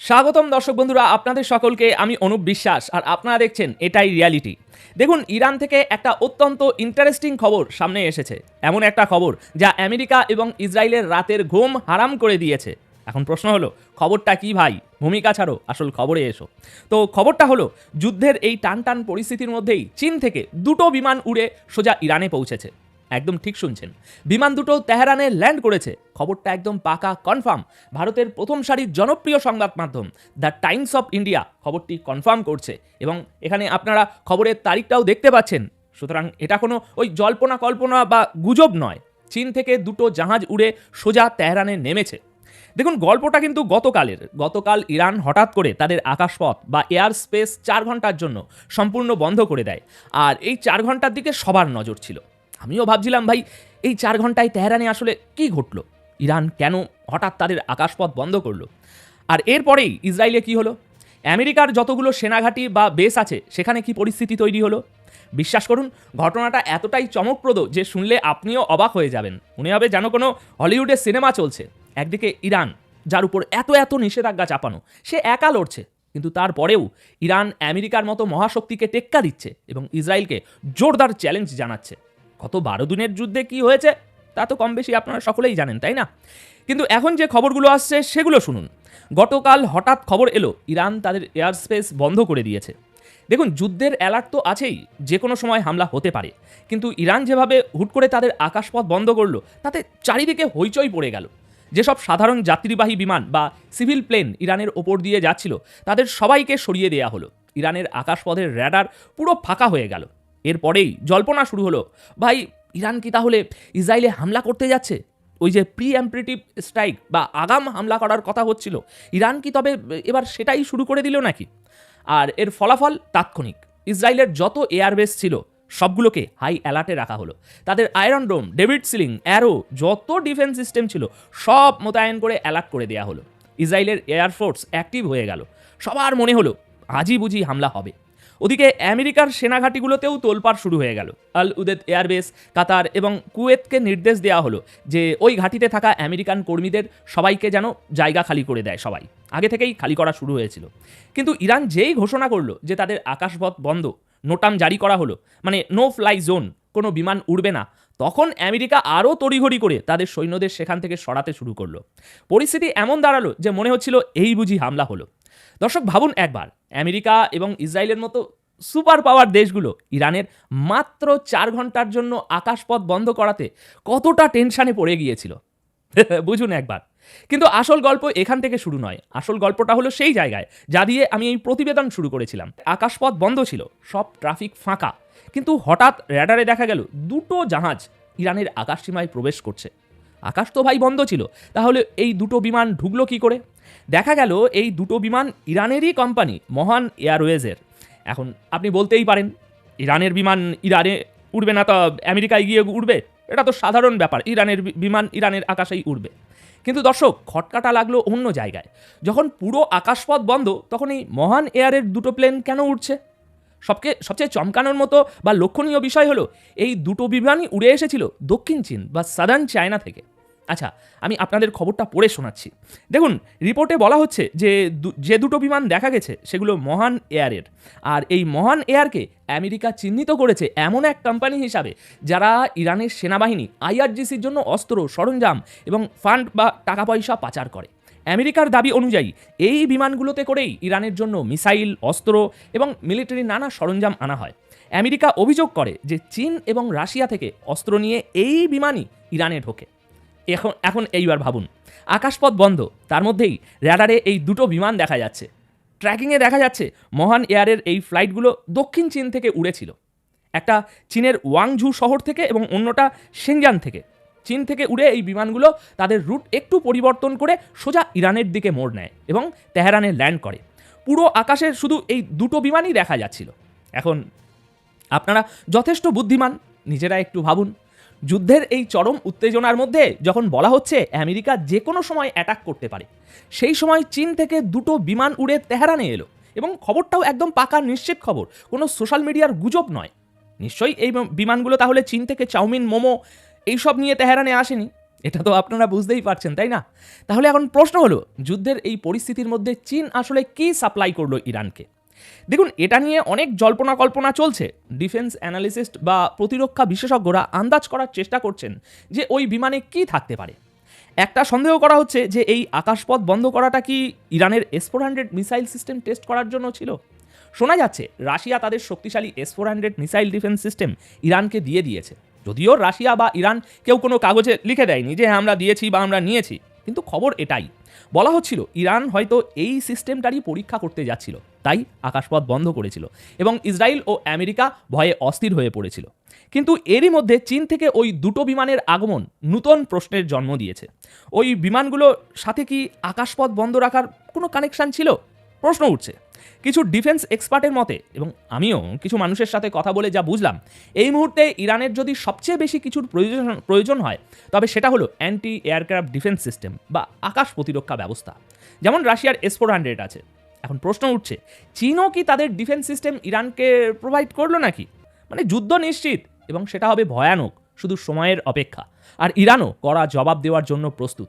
স্বাগতম দর্শক বন্ধুরা, আপনাদের সকলকে আমি অনুপ বিশ্বাস, আর আপনারা দেখছেন এটাই রিয়ালিটি। দেখুন, ইরান থেকে একটা অত্যন্ত ইন্টারেস্টিং খবর সামনে এসেছে। এমন একটা খবর যা আমেরিকা এবং ইসরায়েলের রাতের ঘুম হারাম করে দিয়েছে। এখন প্রশ্ন হলো, খবরটা কি ভাই? ভূমিকা ছাড়ো, আসল খবরে এসো। তো খবরটা হলো, যুদ্ধের এই টান পরিস্থিতির মধ্যেই চীন থেকে দুটো বিমান উড়ে সোজা ইরানে পৌঁছেছে। একদম ঠিক শুনছেন, বিমান দুটো তেহরানে ল্যান্ড করেছে। খবরটা একদম পাকা কনফার্ম। ভারতের প্রথম সারির জনপ্রিয় সংবাদ মাধ্যম দ্য টাইমস অফ ইন্ডিয়া খবরটি কনফার্ম করছে, এবং এখানে আপনারা খবরের তারিখটাও দেখতে পাচ্ছেন। সুতরাং এটা কোনো ওই জল্পনা কল্পনা বা গুজব নয়। চীন থেকে দুটো জাহাজ উড়ে সোজা তেহরানে নেমেছে। দেখুন, গল্পটা কিন্তু গতকাল ইরান হঠাৎ করে তাদের আকাশপথ বা এয়ার স্পেস 4 ঘন্টার জন্য সম্পূর্ণ বন্ধ করে দেয়। আর এই 4 ঘন্টার দিকে সবার নজর ছিল। আমিও ভাবছিলাম, ভাই এই 4 ঘন্টায় তেহরানে আসলে কি ঘটলো? ইরান কেন হঠাৎ তাদের আকাশপথ বন্ধ করলো? আর এরপরেই ইসরায়েলে কি হলো? আমেরিকার যতগুলো সেনাঘাঁটি বা বেস আছে সেখানে কি পরিস্থিতি তৈরি হলো? বিশ্বাস করুন, ঘটনাটা এতটাই চমকপ্রদ যে শুনলে আপনিও অবাক হয়ে যাবেন। মনে হবে যেন কোনো হলিউডের সিনেমা চলছে। একদিকে ইরান, যার উপর এত নিষেধাজ্ঞা চাপানো, সে একা লড়ছে, কিন্তু তারপরেও ইরান আমেরিকার মতো মহাশক্তিকে টেক্কা দিচ্ছে এবং ইসরায়েলকে জোরদার চ্যালেঞ্জ জানাচ্ছে। গত 12 দিনের যুদ্ধে কি হয়েছে তা তো কম বেশি আপনারা সকলেই জানেন, তাই না? কিন্তু এখন যে খবরগুলো আসছে সেগুলো শুনুন। গতকাল হঠাৎ খবর এলো, ইরান তাদের এয়ার স্পেস বন্ধ করে দিয়েছে। দেখুন, যুদ্ধের অ্যালার্ট তো আছেই, যে কোনো সময় হামলা হতে পারে, কিন্তু ইরান যেভাবে হুট করে তাদের আকাশপথ বন্ধ করলো, তাতে চারিদিকে হইচই পড়ে গেল। যেসব সাধারণ যাত্রীবাহী বিমান বা সিভিল প্লেন ইরানের ওপর দিয়ে যাচ্ছিল, তাদের সবাইকে সরিয়ে দেওয়া হলো। ইরানের আকাশপথের র্যাডার পুরো ফাঁকা হয়ে গেল। এরপরেই জল্পনা শুরু হলো, ভাই ইরান কি তাহলে ইসরায়েলে হামলা করতে যাচ্ছে? ওই যে প্রিএমপ্রেটিভ স্ট্রাইক বা আগাম হামলা করার কথা হচ্ছিল, ইরান কি তবে এবার সেটাই শুরু করে দিল নাকি? আর এর ফলাফল তাৎক্ষণিক। ইসরায়েলের যত এয়ারবেস ছিল সবগুলোকে হাই অ্যালার্টে রাখা হলো। তাদের আয়রন ডোম, ডেভিড সিলিং, অ্যারো, যত ডিফেন্স সিস্টেম ছিল সব মোতায়েন করে অ্যালার্ট করে দেওয়া হলো। ইসরায়েলের এয়ারফোর্স অ্যাক্টিভ হয়ে গেল। সবার মনে হলো আজই বুঝি হামলা হবে। ওদিকে আমেরিকার সেনাঘাঁটিগুলোতেও তোলপাড় শুরু হয়ে গেল। আল উদেদ এয়ারবেস, কাতার এবং কুয়েতকে নির্দেশ দেওয়া হলো যে ওই ঘাঁটিতে থাকা আমেরিকান কর্মীদের সবাইকে যেন জায়গা খালি করে দেয়। সবাই আগে থেকেই খালি করা শুরু হয়েছিল। কিন্তু ইরান যেই ঘোষণা করলো যে তাদের আকাশপথ বন্ধ, নোটাম জারি করা হলো, মানে নো ফ্লাই জোন, কোনো বিমান উড়বে না, তখন আমেরিকা আরও তড়িঘড়ি করে তাদের সৈন্যদের সেখান থেকে সরাতে শুরু করলো। পরিস্থিতি এমন দাঁড়ালো যে মনে হচ্ছিল এই বুঝি হামলা হলো। দর্শক ভাবুন একবার, আমেরিকা এবং ইসরায়েলের মতো সুপার পাওয়ার দেশগুলো ইরানের মাত্র 4 ঘন্টার জন্য আকাশপথ বন্ধ করাতে কতটা টেনশনে পড়ে গিয়েছিল। বুঝুন একবার। কিন্তু আসল গল্প এখান থেকে শুরু নয়। আসল গল্পটা হলো সেই জায়গায় যা দিয়ে আমি এই প্রতিবেদন শুরু করেছিলাম। আকাশপথ বন্ধ ছিল, সব ট্রাফিক ফাঁকা, কিন্তু হঠাৎ র্যাডারে দেখা গেল দুটো জাহাজ ইরানের আকাশসীমায় প্রবেশ করছে। আকাশ তো ভাই বন্ধ ছিল, তাহলে এই দুটো বিমান ঢুকলো কি করে? দেখা গেল এই দুটো বিমান ইরানেরই কোম্পানি মহান এয়ারওয়েজের। এখন আপনি বলতেই পারেন, ইরানের বিমান ইরানে উড়বে না তো আমেরিকায় গিয়ে উড়বে? এটা তো সাধারণ ব্যাপার, ইরানের বিমান ইরানের আকাশেই উড়বে। কিন্তু দর্শক, খটকাটা লাগলো অন্য জায়গায়। যখন পুরো আকাশপথ বন্ধ, তখন এই মহান এয়ারের দুটো প্লেন কেন উঠছে? সবচেয়ে চমকানোর মতো বা লক্ষণীয় বিষয় হলো, এই দুটো বিমানই উড়ে এসেছিল দক্ষিণ চীন বা সাদার্ন চায়না থেকে। আচ্ছা, আমি আপনাদের খবরটা পড়ে শোনাচ্ছি। দেখুন, রিপোর্টে বলা হচ্ছে যে দুটো বিমান দেখা গেছে সেগুলো মহান এয়ারের। আর এই মহান এয়ারকে আমেরিকা চিহ্নিত করেছে এমন এক কোম্পানি হিসাবে যারা ইরানের সেনাবাহিনী আইআরজিসির জন্য অস্ত্র, সরঞ্জাম এবং ফান্ড বা টাকা পয়সা পাচার করে। আমেরিকার দাবি অনুযায়ী এই বিমানগুলোতে করেই ইরানের জন্য মিসাইল, অস্ত্র এবং মিলিটারি নানা সরঞ্জাম আনা হয়। আমেরিকা অভিযোগ করে যে চীন এবং রাশিয়া থেকে অস্ত্র নিয়ে এই বিমানই ইরানে ঢোকে। এখন এইবার ভাবুন, আকাশপথ বন্ধ, তার মধ্যেই র্যাডারে এই দুটো বিমান দেখা যাচ্ছে। ট্র্যাকিংয়ে দেখা যাচ্ছে মহান এয়ারের এই ফ্লাইটগুলো দক্ষিণ চীন থেকে উড়েছিল। একটা চীনের ওয়াংঝু শহর থেকে এবং অন্যটা সেনজান থেকে। চীন থেকে উড়ে এই বিমানগুলো তাদের রুট একটু পরিবর্তন করে সোজা ইরানের দিকে মোড় নেয় এবং তেহরানে ল্যান্ড করে। পুরো আকাশের শুধু এই দুটো বিমানই দেখা যাচ্ছিল। এখন আপনারা যথেষ্ট বুদ্ধিমান, নিজেরা একটু ভাবুন। যুদ্ধের এই চরম উত্তেজনার মধ্যে যখন বলা হচ্ছে আমেরিকা যে কোনো সময় অ্যাটাক করতে পারে, সেই সময় চীন থেকে দুটো বিমান উড়ে তেহরানে এলো, এবং খবরটাও একদম পাকা নিশ্চিত খবর, কোনো সোশ্যাল মিডিয়ার গুজব নয়। নিশ্চয়ই এই বিমানগুলো তাহলে চীন থেকে চাউমিন, মোমো এইসব নিয়ে তেহরানে আসেনি। এটা তো আপনারা বুঝতেই পারছেন, তাই না? তাহলে এখন প্রশ্ন হলো, যুদ্ধের এই পরিস্থিতির মধ্যে চীন আসলে কী সাপ্লাই করলো ইরানকে? দেখুন, এটা নিয়ে অনেক জল্পনা কল্পনা চলছে। ডিফেন্স অ্যানালিস্ট বা প্রতিরক্ষা বিশেষজ্ঞরা আন্দাজ করার চেষ্টা করছেন যে ওই বিমানে কী থাকতে পারে। একটা সন্দেহ করা হচ্ছে যে এই আকাশপথ বন্ধ করাটা কি ইরানের S-400 মিসাইল সিস্টেম টেস্ট করার জন্য ছিল। শোনা যাচ্ছে রাশিয়া তাদের শক্তিশালী S-400 মিসাইল ডিফেন্স সিস্টেম ইরানকে দিয়ে দিয়েছে। যদিও রাশিয়া বা ইরান কেউ কোনো কাগজে লিখে দেয়নি যে হ্যাঁ আমরা দিয়েছি বা আমরা নিয়েছি, কিন্তু খবর এটাই। বলা হচ্ছিল ইরান হয়তো এই সিস্টেমটারই পরীক্ষা করতে যাচ্ছিল, তাই আকাশপথ বন্ধ করেছিল এবং ইসরায়েল ও আমেরিকা ভয়ে অস্থির হয়ে পড়েছিল। কিন্তু এরই মধ্যে চীন থেকে ওই দুটো বিমানের আগমন নূতন প্রশ্নের জন্ম দিয়েছে। ওই বিমানগুলোর সাথে কি আকাশপথ বন্ধ রাখার কোনো কানেকশন ছিল? প্রশ্ন উঠছে। কিছু ডিফেন্স এক্সপার্টের মতে, এবং আমিও কিছু মানুষের সাথে কথা বলে যা বুঝলাম, এই মুহূর্তে ইরানের যদি সবচেয়ে বেশি কিছুর প্রয়োজন হয়, তবে সেটা হলো অ্যান্টি এয়ারক্রাফট ডিফেন্স সিস্টেম বা আকাশ প্রতিরক্ষা ব্যবস্থা, যেমন রাশিয়ার S-400 আছে। এখন প্রশ্ন উঠছে, চীনও কি তাদের ডিফেন্স সিস্টেম ইরানকে প্রোভাইড করলো নাকি? মানে যুদ্ধ নিশ্চিত, এবং সেটা হবে ভয়ানক, শুধু সময়ের অপেক্ষা। আর ইরানও কড়া জবাব দেওয়ার জন্য প্রস্তুত।